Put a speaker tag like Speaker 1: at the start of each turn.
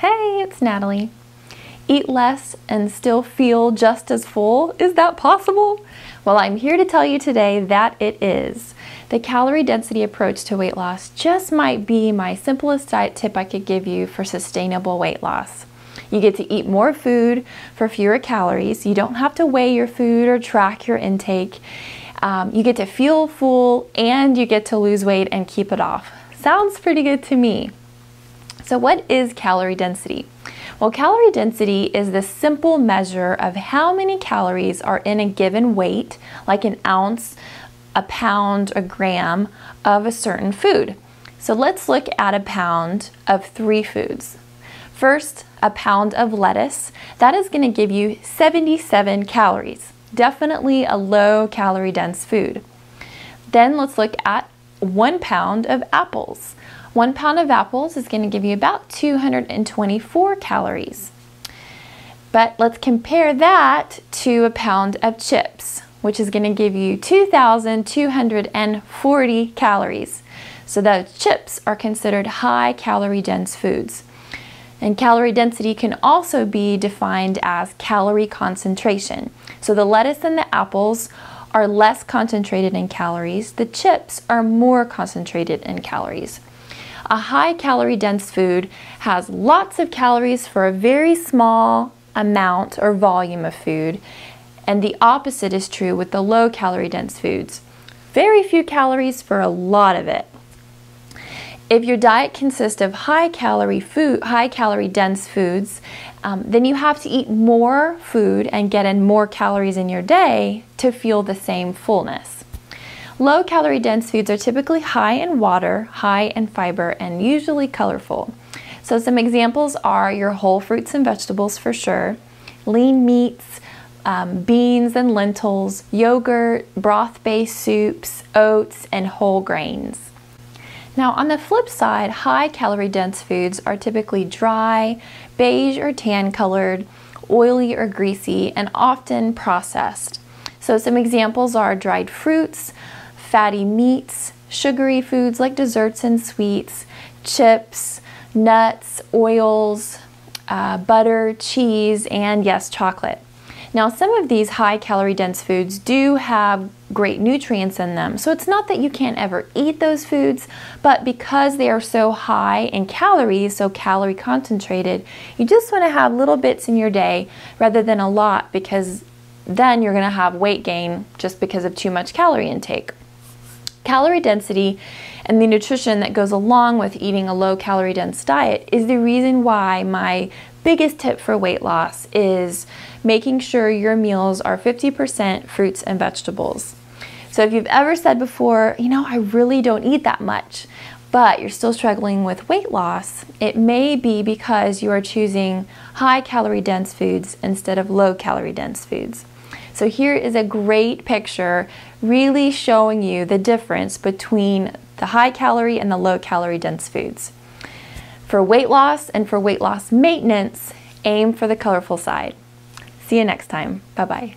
Speaker 1: Hey, it's Natalie. Eat less and still feel just as full? Is that possible? Well, I'm here to tell you today that it is. The calorie density approach to weight loss just might be my simplest diet tip I could give you for sustainable weight loss. You get to eat more food for fewer calories. You don't have to weigh your food or track your intake. You get to feel full and you get to lose weight and keep it off. Sounds pretty good to me. So what is calorie density? Well, calorie density is the simple measure of how many calories are in a given weight, like an ounce, a pound, a gram of a certain food. So let's look at a pound of 3 foods. First, a pound of lettuce. That is going to give you 77 calories. Definitely a low calorie dense food. Then let's look at 1 pound of apples. 1 pound of apples is going to give you about 224 calories. But let's compare that to a pound of chips, which is going to give you 2,240 calories. So those chips are considered high calorie dense foods. And calorie density can also be defined as calorie concentration. So the lettuce and the apples are less concentrated in calories. The chips are more concentrated in calories. A high calorie dense food has lots of calories for a very small amount or volume of food, and the opposite is true with the low calorie dense foods. Very few calories for a lot of it. If your diet consists of high calorie dense foods, then you have to eat more food and get in more calories in your day to feel the same fullness. Low calorie dense foods are typically high in water, high in fiber, and usually colorful. So some examples are your whole fruits and vegetables for sure, lean meats, beans and lentils, yogurt, broth-based soups, oats, and whole grains. Now on the flip side, high calorie dense foods are typically dry, beige or tan colored, oily or greasy, and often processed. So some examples are dried fruits, fatty meats, sugary foods like desserts and sweets, chips, nuts, oils, butter, cheese, and yes, chocolate. Now, some of these high calorie dense foods do have great nutrients in them, so it's not that you can't ever eat those foods, but because they are so high in calories, so calorie concentrated, you just want to have little bits in your day rather than a lot, because then you're going to have weight gain just because of too much calorie intake. Calorie density and the nutrition that goes along with eating a low calorie dense diet is the reason why my biggest tip for weight loss is making sure your meals are 50% fruits and vegetables. So if you've ever said before, I really don't eat that much, but you're still struggling with weight loss, it may be because you are choosing high calorie dense foods instead of low calorie dense foods. So here is a great picture really showing you the difference between the high calorie and the low calorie dense foods. For weight loss and for weight loss maintenance, aim for the colorful side. See you next time. Bye-bye.